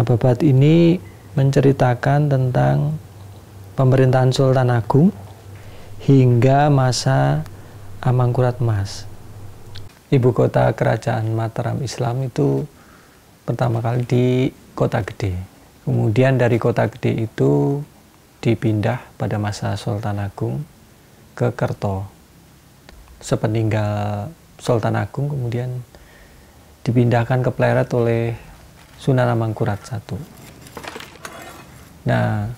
babat ini menceritakan tentang pemerintahan Sultan Agung hingga masa Amangkurat Mas. Ibu kota kerajaan Mataram Islam itu pertama kali di Kota Gede. Kemudian dari Kota Gede itu dipindah pada masa Sultan Agung ke Kerto. Sepeninggal Sultan Agung kemudian dipindahkan ke Pleret oleh Sunan Amangkurat I. Nah,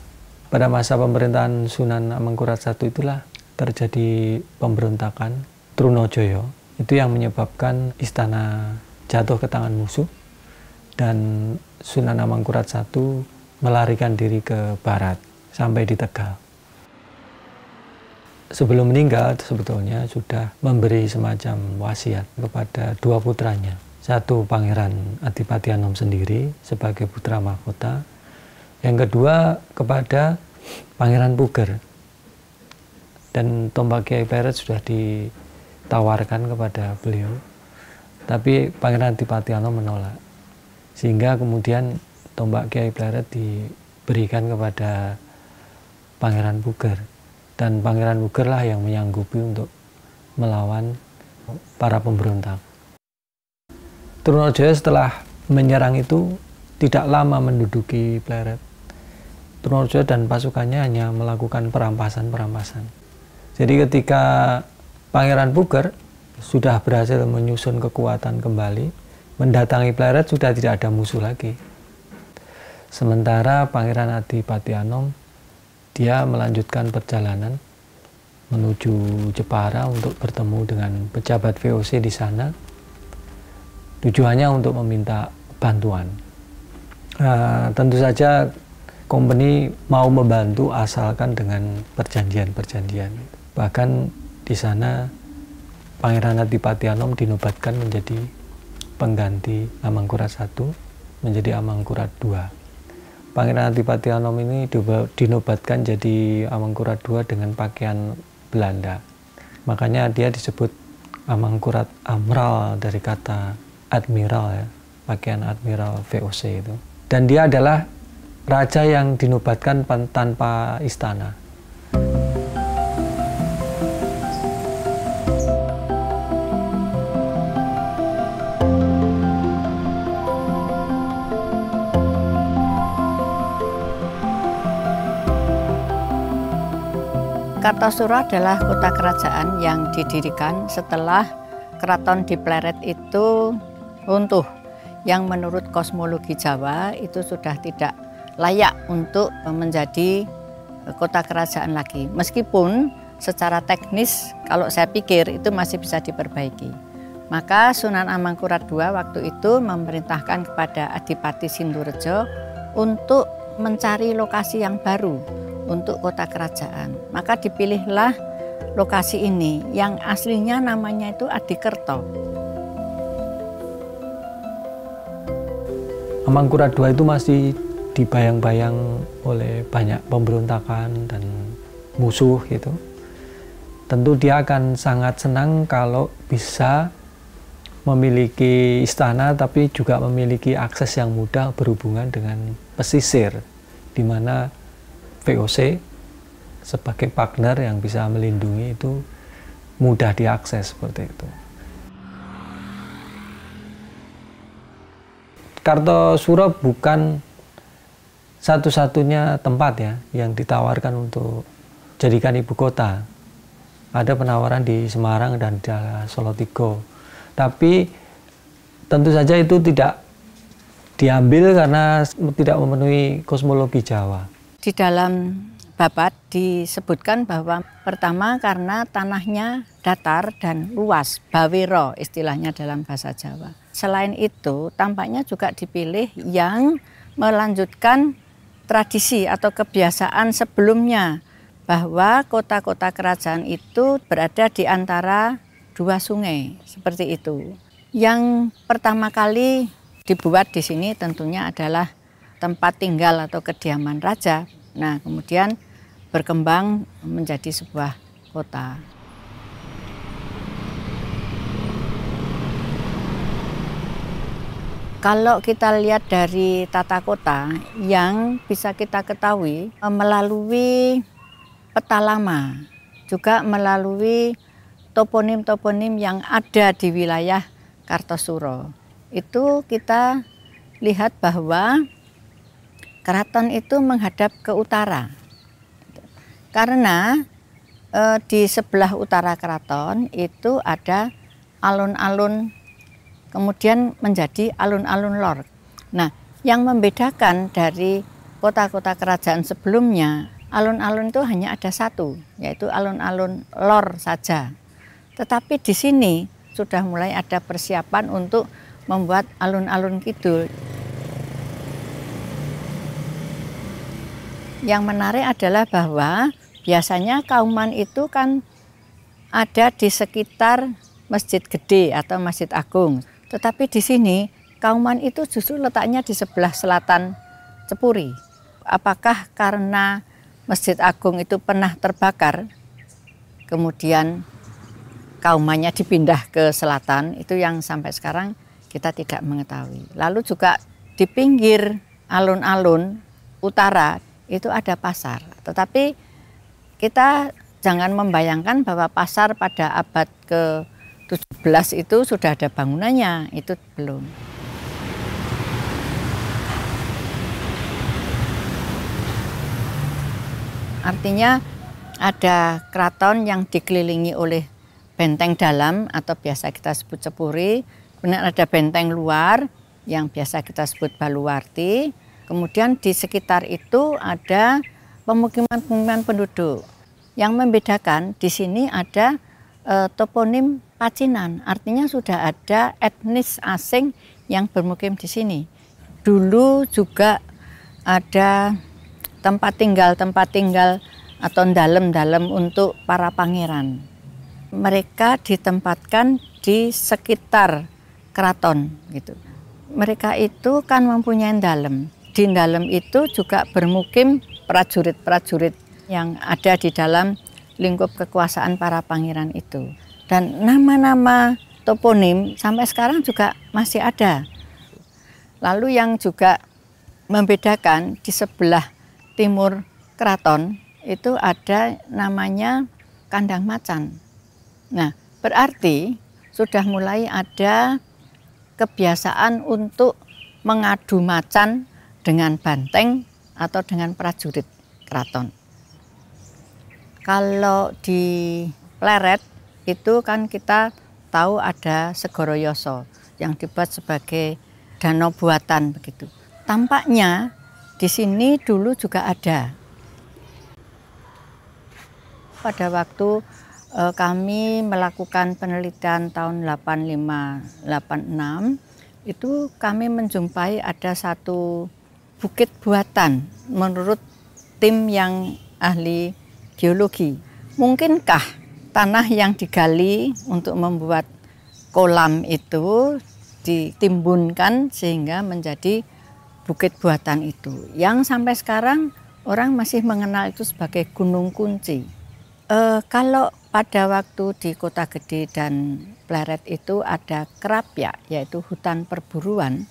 pada masa pemerintahan Sunan Amangkurat I itulah terjadi pemberontakan Trunojoyo. Itu yang menyebabkan istana jatuh ke tangan musuh dan Sunan Amangkurat I melarikan diri ke barat sampai di Tegal. Sebelum meninggal sebetulnya sudah memberi semacam wasiat kepada dua putranya. Satu Pangeran Adipati Anom sendiri sebagai putra mahkota, yang kedua kepada Pangeran Puger. Dan tombak Kiai Pleret sudah ditawarkan kepada beliau, tapi Pangeran Adipati Anom menolak. Sehingga kemudian tombak Kiai Pleret diberikan kepada Pangeran Puger. Dan Pangeran Puger lah yang menyanggupi untuk melawan para pemberontak. Trunojoyo setelah menyerang itu tidak lama menduduki Pleret. Trunojoyo dan pasukannya hanya melakukan perampasan-perampasan. Jadi ketika Pangeran Puger sudah berhasil menyusun kekuatan kembali, mendatangi Pleret sudah tidak ada musuh lagi. Sementara Pangeran Adipati Anom, dia melanjutkan perjalanan menuju Jepara untuk bertemu dengan pejabat VOC di sana. Tujuannya untuk meminta bantuan. Tentu saja company mau membantu asalkan dengan perjanjian-perjanjian. Bahkan di sana Pangeran Adipati Anom dinobatkan menjadi pengganti Amangkurat I, menjadi Amangkurat II. Pangeran Adipati Anom ini dinobatkan jadi Amangkurat II dengan pakaian Belanda. Makanya dia disebut Amangkurat Amral dari kata admiral ya, pakaian admiral VOC itu. Dan dia adalah raja yang dinobatkan tanpa istana. Kartosuro adalah kota kerajaan yang didirikan setelah keraton di Pleret itu runtuh, yang menurut kosmologi Jawa itu sudah tidak layak untuk menjadi kota kerajaan lagi. Meskipun secara teknis kalau saya pikir itu masih bisa diperbaiki. Maka Sunan Amangkurat II waktu itu memerintahkan kepada Adipati Sindurejo untuk mencari lokasi yang baru untuk kota kerajaan. Maka dipilihlah lokasi ini yang aslinya namanya itu Adikerto. Amangkurat II itu masih dibayang-bayang oleh banyak pemberontakan dan musuh gitu. Tentu dia akan sangat senang kalau bisa memiliki istana tapi juga memiliki akses yang mudah berhubungan dengan pesisir, di mana VOC sebagai partner yang bisa melindungi itu mudah diakses seperti itu. Kartosuro bukan satu-satunya tempat ya yang ditawarkan untuk jadikan ibu kota. Ada penawaran di Semarang dan di Solotigo. Tapi tentu saja itu tidak diambil karena tidak memenuhi kosmologi Jawa. Di dalam babat disebutkan bahwa pertama karena tanahnya datar dan luas, bawiro istilahnya dalam bahasa Jawa. Selain itu tampaknya juga dipilih yang melanjutkan tradisi atau kebiasaan sebelumnya, bahwa kota-kota kerajaan itu berada di antara dua sungai, seperti itu. Yang pertama kali dibuat di sini tentunya adalah tempat tinggal atau kediaman raja. Nah, kemudian berkembang menjadi sebuah kota. Kalau kita lihat dari tata kota yang bisa kita ketahui melalui peta lama, juga melalui toponim-toponim yang ada di wilayah Kartosuro. Itu kita lihat bahwa keraton itu menghadap ke utara. Karena di sebelah utara keraton itu ada alun-alun, kemudian menjadi alun-alun lor. Nah, yang membedakan dari kota-kota kerajaan sebelumnya, alun-alun itu hanya ada satu, yaitu alun-alun lor saja. Tetapi di sini sudah mulai ada persiapan untuk membuat alun-alun kidul. Yang menarik adalah bahwa biasanya Kauman itu kan ada di sekitar Masjid Gede atau Masjid Agung. Tetapi di sini Kauman itu justru letaknya di sebelah selatan Cepuri. Apakah karena Masjid Agung itu pernah terbakar, kemudian Kaumannya dipindah ke selatan, itu yang sampai sekarang kita tidak mengetahui. Lalu juga di pinggir alun-alun utara itu ada pasar. Tetapi kita jangan membayangkan bahwa pasar pada abad ke-17 itu sudah ada bangunannya, itu belum. Artinya ada keraton yang dikelilingi oleh benteng dalam atau biasa kita sebut Cepuri, kemudian ada benteng luar yang biasa kita sebut Baluwarti. Kemudian di sekitar itu ada pemukiman-pemukiman penduduk. Yang membedakan di sini ada toponim Pacinan, artinya sudah ada etnis asing yang bermukim di sini. Dulu juga ada tempat tinggal atau dalem-dalem untuk para pangeran. Mereka ditempatkan di sekitar keraton gitu. Mereka itu kan mempunyai dalem. Di dalam itu juga bermukim prajurit-prajurit yang ada di dalam lingkup kekuasaan para pangeran itu. Dan nama-nama toponim sampai sekarang juga masih ada. Lalu yang juga membedakan di sebelah timur keraton itu ada namanya Kandang Macan. Nah, berarti sudah mulai ada kebiasaan untuk mengadu macan dengan banteng atau dengan prajurit keraton. Kalau di Pleret itu kan kita tahu ada Segoro Yoso yang dibuat sebagai danau buatan begitu. Tampaknya di sini dulu juga ada. Pada waktu kami melakukan penelitian tahun 85-86 itu kami menjumpai ada satu bukit buatan menurut tim yang ahli geologi. Mungkinkah tanah yang digali untuk membuat kolam itu ditimbunkan sehingga menjadi bukit buatan itu, yang sampai sekarang orang masih mengenal itu sebagai Gunung Kunci. Kalau pada waktu di Kota Gede dan Pleret itu ada Kerapyak, yaitu hutan perburuan.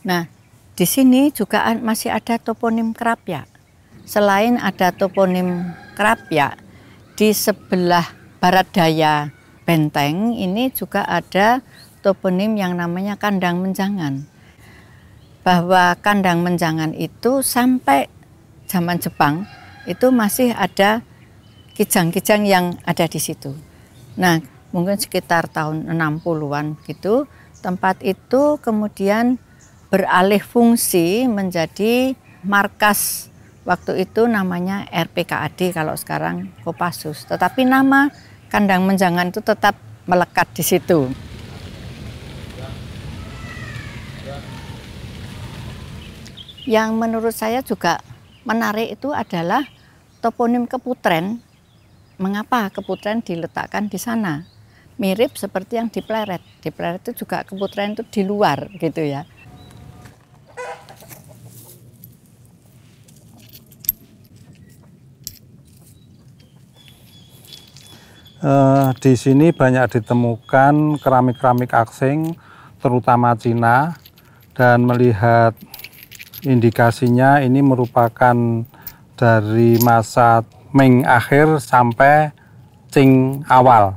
Nah, di sini juga masih ada toponim Kerapyak. Selain ada toponim Kerapyak, di sebelah barat daya benteng ini juga ada toponim yang namanya Kandang Menjangan. Bahwa Kandang Menjangan itu sampai zaman Jepang itu masih ada kijang-kijang yang ada di situ. Nah, mungkin sekitar tahun 60-an gitu, tempat itu kemudian beralih fungsi menjadi markas, waktu itu namanya RPKAD, kalau sekarang Kopassus. Tetapi nama Kandang Menjangan itu tetap melekat di situ. Yang menurut saya juga menarik itu adalah toponim Keputren. Mengapa Keputren diletakkan di sana? Mirip seperti yang di Pleret. Di Pleret itu juga Keputren itu di luar gitu ya. Di sini banyak ditemukan keramik-keramik asing, terutama Cina, Dan melihat indikasinya ini merupakan dari masa Ming akhir sampai Qing awal.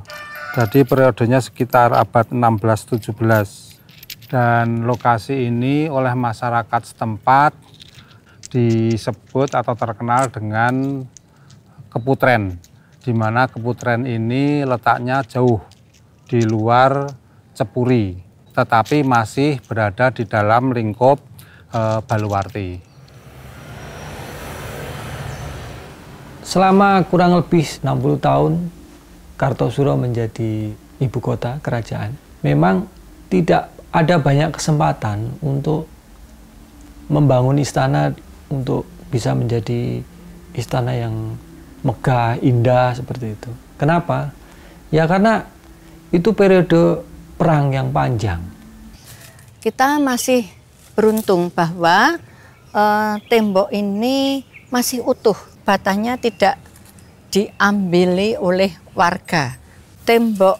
Jadi periodenya sekitar abad 16-17. Dan lokasi ini oleh masyarakat setempat disebut atau terkenal dengan Keputren, di mana Keputren ini letaknya jauh di luar Cepuri, tetapi masih berada di dalam lingkup Baluwarti. Selama kurang lebih 60 tahun Kartosuro menjadi ibu kota kerajaan, memang tidak ada banyak kesempatan untuk membangun istana untuk bisa menjadi istana yang megah, indah seperti itu. Kenapa? Ya karena itu periode perang yang panjang. Kita masih beruntung bahwa tembok ini masih utuh, batanya tidak diambili oleh warga. Tembok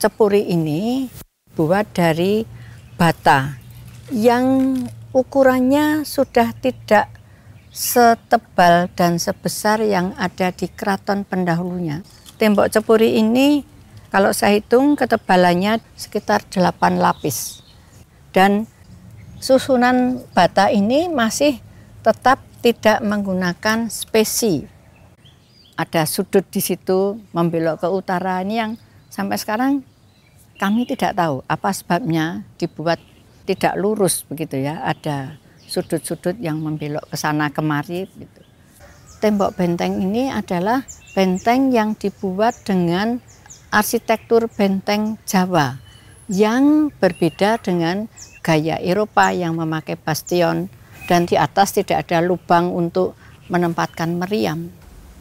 Cepuri ini buat dari bata yang ukurannya sudah tidak setebal dan sebesar yang ada di keraton pendahulunya. Tembok Cepuri ini kalau saya hitung ketebalannya sekitar 8 lapis. Dan susunan bata ini masih tetap tidak menggunakan spesi. Ada sudut di situ membelok ke utara, ini yang sampai sekarang kami tidak tahu apa sebabnya dibuat tidak lurus begitu ya. Ada sudut-sudut yang membelok ke sana kemari gitu. Tembok benteng ini adalah benteng yang dibuat dengan arsitektur benteng Jawa yang berbeda dengan gaya Eropa yang memakai bastion dan di atas tidak ada lubang untuk menempatkan meriam.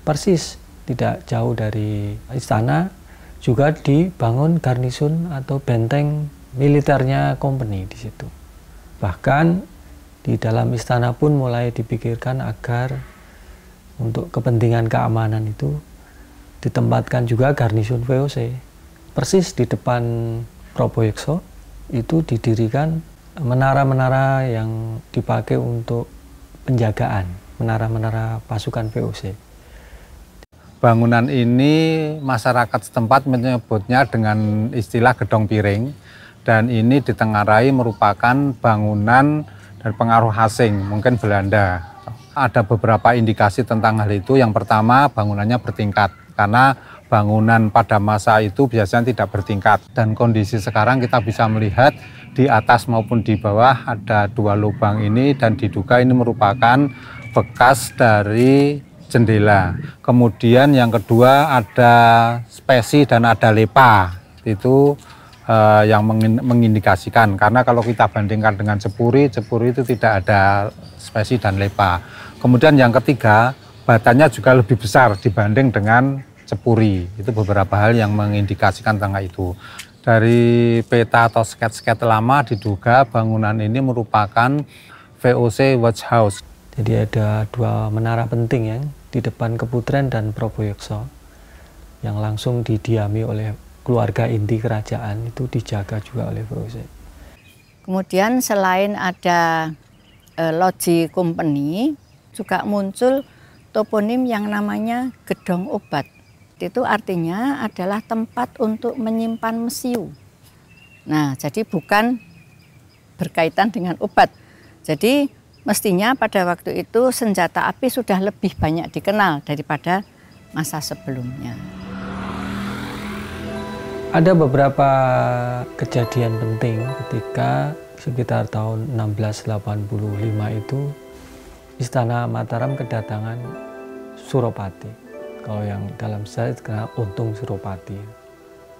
Persis tidak jauh dari istana juga dibangun garnisun atau benteng militernya company di situ. Bahkan di dalam istana pun mulai dipikirkan agar untuk kepentingan keamanan itu ditempatkan juga garnisun VOC. Persis di depan Proboyekso itu didirikan menara-menara yang dipakai untuk penjagaan, menara-menara pasukan VOC. Bangunan ini masyarakat setempat menyebutnya dengan istilah gedong piring, dan ini ditengarai merupakan bangunan dan pengaruh asing, mungkin Belanda. Ada beberapa indikasi tentang hal itu. Yang pertama, bangunannya bertingkat, karena bangunan pada masa itu biasanya tidak bertingkat. Dan kondisi sekarang kita bisa melihat di atas maupun di bawah ada 2 lubang ini, dan diduga ini merupakan bekas dari jendela. Kemudian yang kedua ada spesi dan ada lepa. Itu yang mengindikasikan, karena kalau kita bandingkan dengan Cepuri itu tidak ada spesi dan lepa. Kemudian yang ketiga, batanya juga lebih besar dibanding dengan Cepuri. Itu beberapa hal yang mengindikasikan tentang itu. Dari peta atau sket-sket lama diduga bangunan ini merupakan VOC Watch House. Jadi ada 2 menara penting yang di depan Keputren dan Proboyekso yang langsung didiami oleh keluarga inti kerajaan, itu dijaga juga oleh VOC. Kemudian selain ada loji company, juga muncul toponim yang namanya Gedong Obat. Itu artinya adalah tempat untuk menyimpan mesiu. Nah, jadi bukan berkaitan dengan obat. Jadi mestinya pada waktu itu senjata api sudah lebih banyak dikenal daripada masa sebelumnya. Ada beberapa kejadian penting ketika sekitar tahun 1685 itu Istana Mataram kedatangan Suropati. Kalau yang dalam sejarah dikenal Untung Suropati.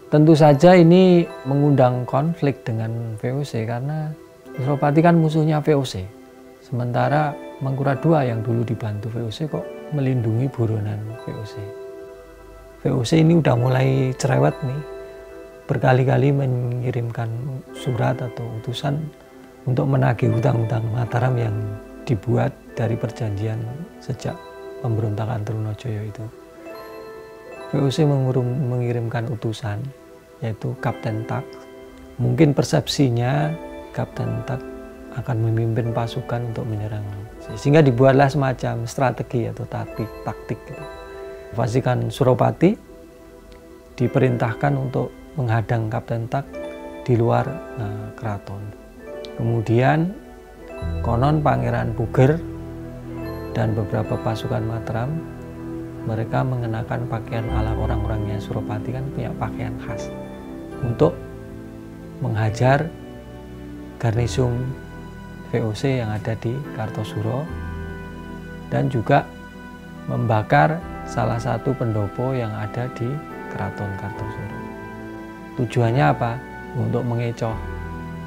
Tentu saja ini mengundang konflik dengan VOC karena Suropati kan musuhnya VOC. Sementara Mangkurat II yang dulu dibantu VOC kok melindungi buronan VOC. VOC ini udah mulai cerewet nih, berkali-kali mengirimkan surat atau utusan untuk menagih hutang-hutang Mataram yang dibuat dari perjanjian sejak pemberontakan Trunojoyo itu. VOC mengirimkan utusan, yaitu Kapten Tak. Mungkin persepsinya Kapten Tak akan memimpin pasukan untuk menyerang. Sehingga dibuatlah semacam strategi atau taktik gitu. Pasukan Suropati diperintahkan untuk menghadang Kapten Tak di luar keraton. Kemudian konon Pangeran Puger dan beberapa pasukan Mataram, mereka mengenakan pakaian ala orang-orangnya Suropati, kan punya pakaian khas, untuk menghajar garnisun VOC yang ada di Kartosuro dan juga membakar salah satu pendopo yang ada di Keraton Kartosuro. Tujuannya apa? Untuk mengecoh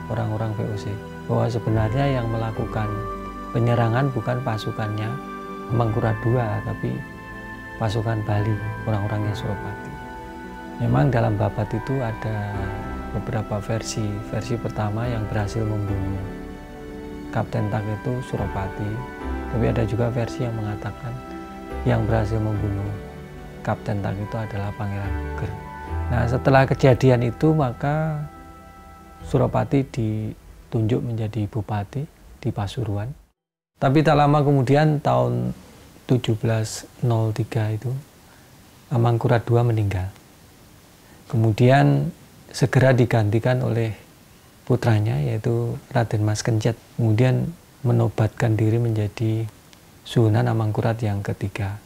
orang-orang VOC bahwa sebenarnya yang melakukan penyerangan bukan pasukannya Amangkurat II, tapi pasukan Bali, orang-orangnya Suropati. Memang dalam babat itu ada beberapa versi. Versi pertama yang berhasil membunuh Kapten Tak itu Suropati, tapi ada juga versi yang mengatakan yang berhasil membunuh Kapten Tak itu adalah Pangeran Puger. Nah, setelah kejadian itu maka Suropati ditunjuk menjadi bupati di Pasuruan. Tapi tak lama kemudian tahun 1703 itu Amangkurat II meninggal. Kemudian segera digantikan oleh putranya yaitu Raden Mas Kencet. Kemudian menobatkan diri menjadi Sunan Amangkurat yang ketiga.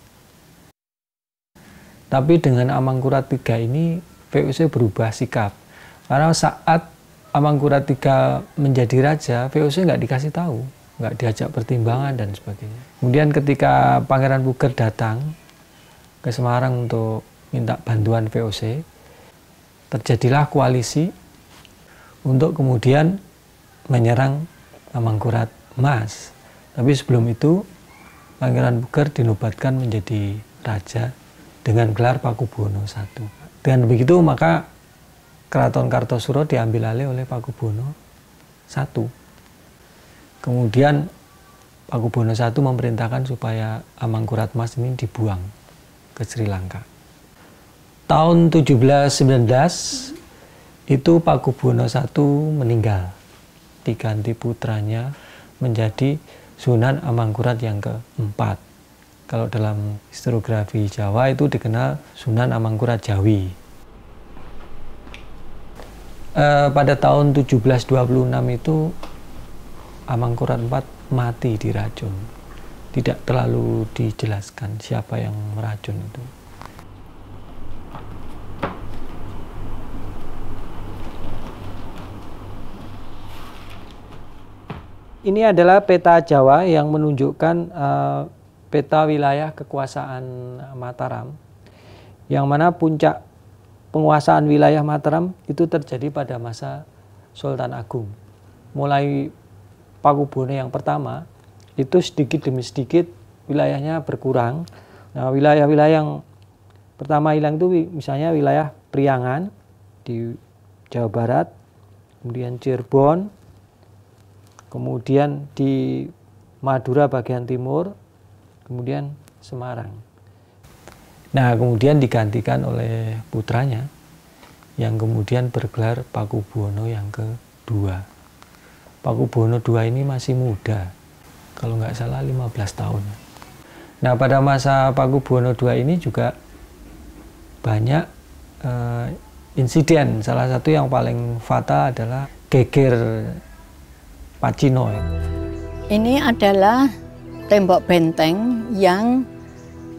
Tapi dengan Amangkurat III ini VOC berubah sikap. Karena saat Amangkurat III menjadi raja, VOC nggak dikasih tahu, nggak diajak pertimbangan dan sebagainya. Kemudian ketika Pangeran Puger datang ke Semarang untuk minta bantuan VOC, terjadilah koalisi untuk kemudian menyerang Amangkurat Mas. Tapi sebelum itu Pangeran Puger dinobatkan menjadi raja dengan gelar Pakubuwono I. Dengan begitu maka Keraton Kartosuro diambil alih oleh Pakubuwono I. Kemudian Pakubuwono I memerintahkan supaya Amangkurat Mas ini dibuang ke Sri Lanka. Tahun 1719 itu Pakubuwono I meninggal, diganti putranya menjadi Sunan Amangkurat yang keempat. Kalau dalam historiografi Jawa itu dikenal Sunan Amangkurat Jawi. Pada tahun 1726 itu Amangkurat IV mati diracun. Tidak terlalu dijelaskan siapa yang meracun itu. Ini adalah peta Jawa yang menunjukkan peta wilayah kekuasaan Mataram, yang mana puncak penguasaan wilayah Mataram itu terjadi pada masa Sultan Agung. Mulai Pakubuwono yang pertama, itu sedikit demi sedikit wilayahnya berkurang. Nah, wilayah-wilayah yang pertama hilang itu misalnya wilayah Priangan di Jawa Barat, kemudian Cirebon, kemudian di Madura bagian timur, kemudian Semarang. Nah, kemudian digantikan oleh putranya yang kemudian bergelar Pakubuwono yang kedua. Pakubuwono II ini masih muda, kalau nggak salah 15 tahun. Nah, pada masa Pakubuwono II ini juga banyak insiden. Salah satu yang paling fatal adalah geger Pacino. Ini adalah tembok benteng yang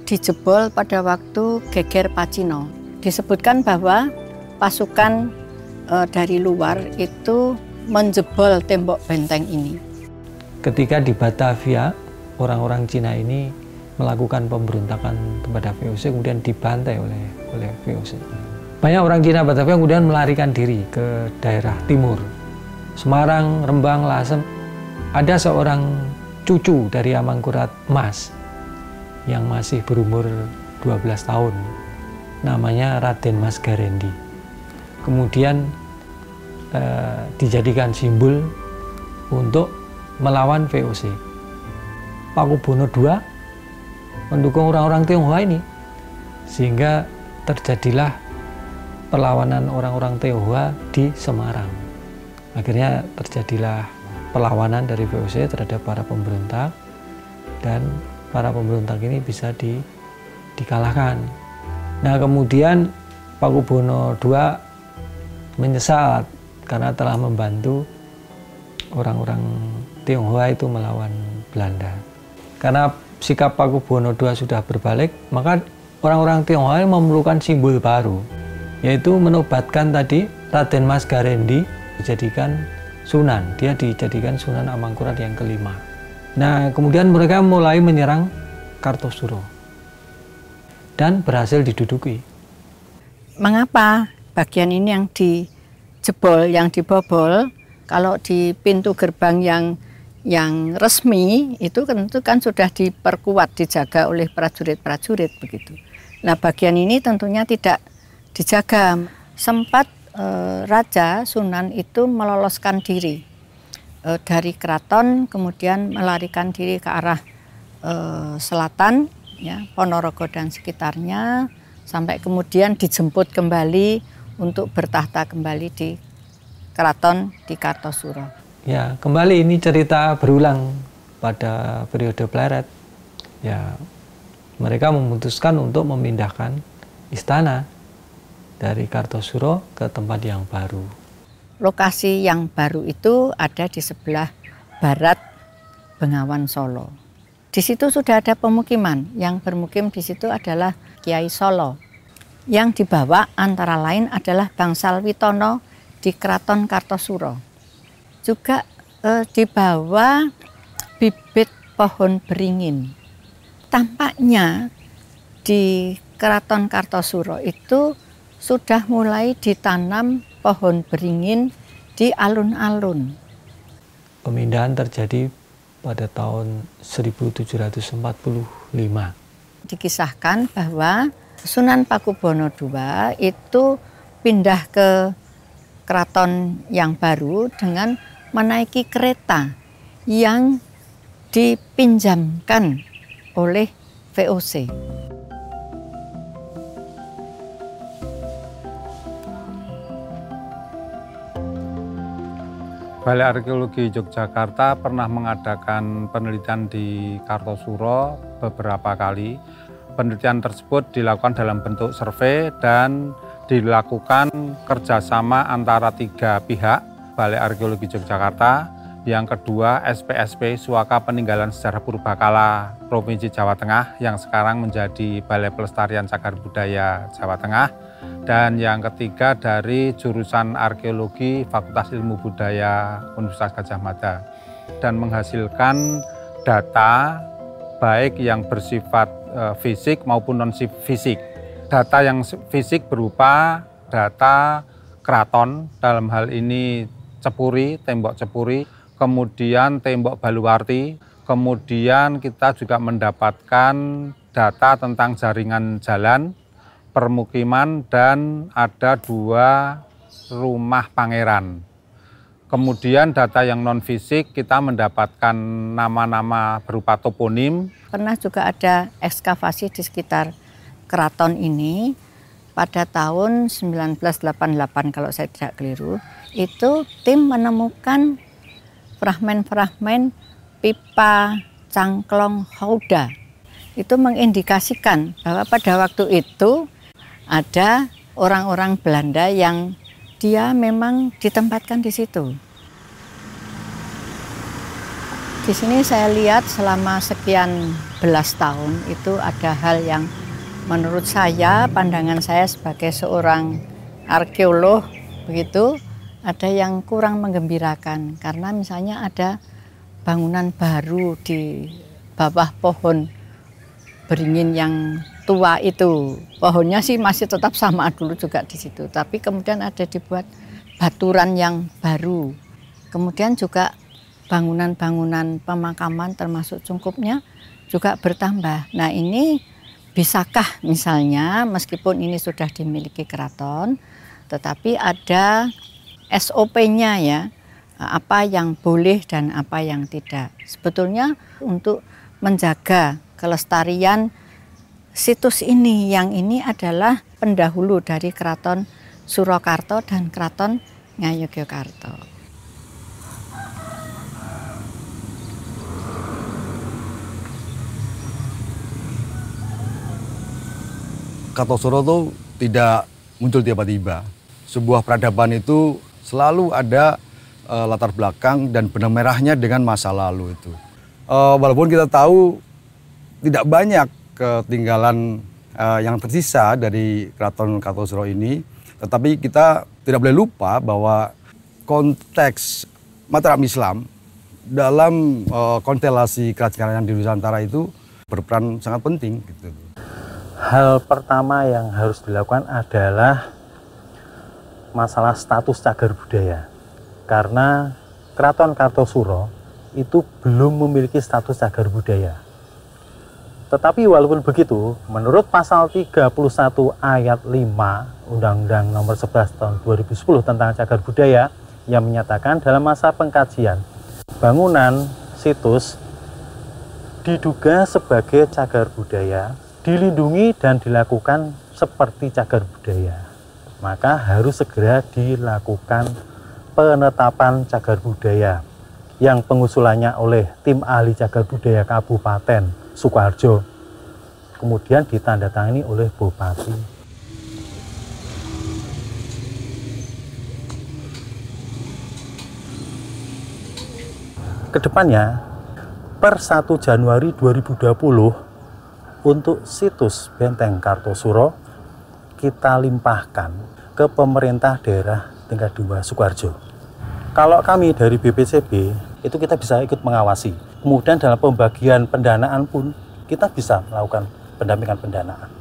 dijebol pada waktu geger Pacino. Disebutkan bahwa pasukan dari luar itu menjebol tembok benteng ini. Ketika di Batavia, orang-orang Cina ini melakukan pemberontakan kepada VOC, kemudian dibantai oleh VOC. Banyak orang Cina Batavia kemudian melarikan diri ke daerah timur, Semarang, Rembang, Lasem. Ada seorang cucu dari Amangkurat Mas yang masih berumur 12 tahun, namanya Raden Mas Garendi. Kemudian dijadikan simbol untuk melawan VOC. Pakubuwono II mendukung orang-orang Tionghoa ini, sehingga terjadilah perlawanan orang-orang Tionghoa di Semarang. Akhirnya terjadilah perlawanan dari VOC terhadap para pemberontak, dan para pemberontak ini bisa dikalahkan. Nah, kemudian Pakubuwono II menyesal karena telah membantu orang-orang Tionghoa itu melawan Belanda. Karena sikap Pakubuwono II sudah berbalik, maka orang-orang Tionghoa memerlukan simbol baru, yaitu menobatkan tadi Raden Mas Garendi dijadikan Sunan. Dia dijadikan Sunan Amangkurat yang kelima. Nah, kemudian mereka mulai menyerang Kartosuro dan berhasil diduduki. Mengapa bagian ini yang dijebol, yang dibobol? Kalau di pintu gerbang yang resmi itu kan sudah diperkuat, dijaga oleh prajurit-prajurit begitu. Nah, bagian ini tentunya tidak dijaga. Sempat Raja Sunan itu meloloskan diri dari keraton, kemudian melarikan diri ke arah selatan, ya, Ponorogo dan sekitarnya, sampai kemudian dijemput kembali untuk bertahta kembali di keraton di Kartosuro. Ya, kembali ini cerita berulang pada periode Pleret. Ya, mereka memutuskan untuk memindahkan istana dari Kartosuro ke tempat yang baru. Lokasi yang baru itu ada di sebelah barat Bengawan Solo. Di situ sudah ada pemukiman. Yang bermukim di situ adalah Kiai Solo. Yang dibawa antara lain adalah Bangsal Witono di Keraton Kartosuro. Juga dibawa bibit pohon beringin. Tampaknya di Keraton Kartosuro itu sudah mulai ditanam pohon beringin di alun-alun. Pemindahan terjadi pada tahun 1745. Dikisahkan bahwa Sunan Pakubuwono II itu pindah ke keraton yang baru dengan menaiki kereta yang dipinjamkan oleh VOC. Balai Arkeologi Yogyakarta pernah mengadakan penelitian di Kartosuro beberapa kali. Penelitian tersebut dilakukan dalam bentuk survei dan dilakukan kerjasama antara 3 pihak, Balai Arkeologi Yogyakarta, yang kedua SPSP Suaka Peninggalan Sejarah Purbakala Provinsi Jawa Tengah yang sekarang menjadi Balai Pelestarian Cagar Budaya Jawa Tengah, dan yang ketiga dari jurusan Arkeologi Fakultas Ilmu Budaya Universitas Gadjah Mada, dan menghasilkan data baik yang bersifat fisik maupun non-fisik. Data yang fisik berupa data keraton, dalam hal ini Cepuri, tembok Cepuri, kemudian tembok Baluwarti, kemudian kita juga mendapatkan data tentang jaringan jalan, permukiman, dan ada 2 rumah pangeran. Kemudian data yang non-fisik kita mendapatkan nama-nama berupa toponim. Pernah juga ada ekskavasi di sekitar keraton ini pada tahun 1988 kalau saya tidak keliru. Itu tim menemukan fragmen-fragmen pipa cangklong hauda. Itu mengindikasikan bahwa pada waktu itu ada orang-orang Belanda yang dia memang ditempatkan di situ. Di sini saya lihat selama sekian belas tahun itu ada hal yang menurut saya, pandangan saya sebagai seorang arkeolog begitu, ada yang kurang menggembirakan karena misalnya ada bangunan baru di bawah pohon beringin yang tua itu. Pohonnya sih masih tetap sama dulu juga di situ, tapi kemudian ada dibuat baturan yang baru. Kemudian juga bangunan-bangunan pemakaman termasuk cungkupnya juga bertambah. Nah, ini bisakah misalnya meskipun ini sudah dimiliki keraton, tetapi ada SOP-nya ya, apa yang boleh dan apa yang tidak. Sebetulnya untuk menjaga kelestarian situs ini, yang ini adalah pendahulu dari Keraton Surakarta dan Keraton Ngayogyakarta. Kartosuro itu tidak muncul tiba-tiba. Sebuah peradaban itu selalu ada latar belakang dan benang merahnya dengan masa lalu itu. Walaupun kita tahu tidak banyak ketinggalan yang tersisa dari Keraton Kartosuro ini, tetapi kita tidak boleh lupa bahwa konteks Mataram Islam dalam konstelasi kerajaan di Nusantara itu berperan sangat penting. Gitu. Hal pertama yang harus dilakukan adalah masalah status cagar budaya. Karena Keraton Kartosuro itu belum memiliki status cagar budaya. Tetapi walaupun begitu, menurut pasal 31 ayat 5 Undang-Undang Nomor 11 Tahun 2010 tentang cagar budaya yang menyatakan dalam masa pengkajian bangunan situs diduga sebagai cagar budaya, dilindungi dan dilakukan seperti cagar budaya, maka harus segera dilakukan penetapan cagar budaya yang pengusulannya oleh tim ahli cagar budaya Kabupaten Sukoharjo, kemudian ditandatangani oleh Bupati. Kedepannya, per 1 Januari 2020, untuk situs Benteng Kartosuro kita limpahkan ke pemerintah daerah tingkat 2 Sukoharjo. Kalau kami dari BPCB, itu kita bisa ikut mengawasi. Kemudian dalam pembagian pendanaan pun, kita bisa melakukan pendampingan pendanaan.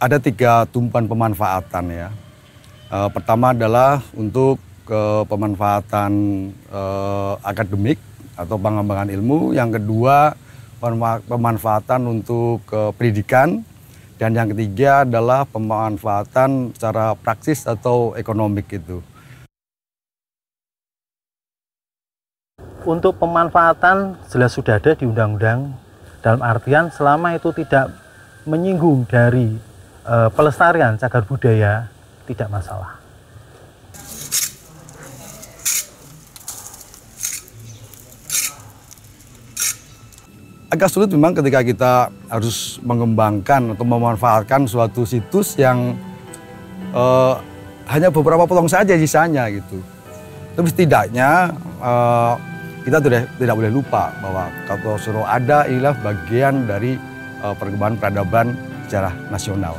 Ada 3 tumpuan pemanfaatan ya. Pertama adalah untuk pemanfaatan akademik atau pengembangan ilmu. Yang kedua, pemanfaatan untuk pendidikan. Dan yang ketiga adalah pemanfaatan secara praksis atau ekonomik itu. Untuk pemanfaatan jelas sudah ada di undang-undang, dalam artian selama itu tidak menyinggung dari pelestarian cagar budaya, tidak masalah. Agak sulit memang ketika kita harus mengembangkan atau memanfaatkan suatu situs yang hanya beberapa potong saja sisanya gitu. Tapi setidaknya kita tidak boleh lupa bahwa Kartosuro ada ialah bagian dari perkembangan peradaban sejarah nasional.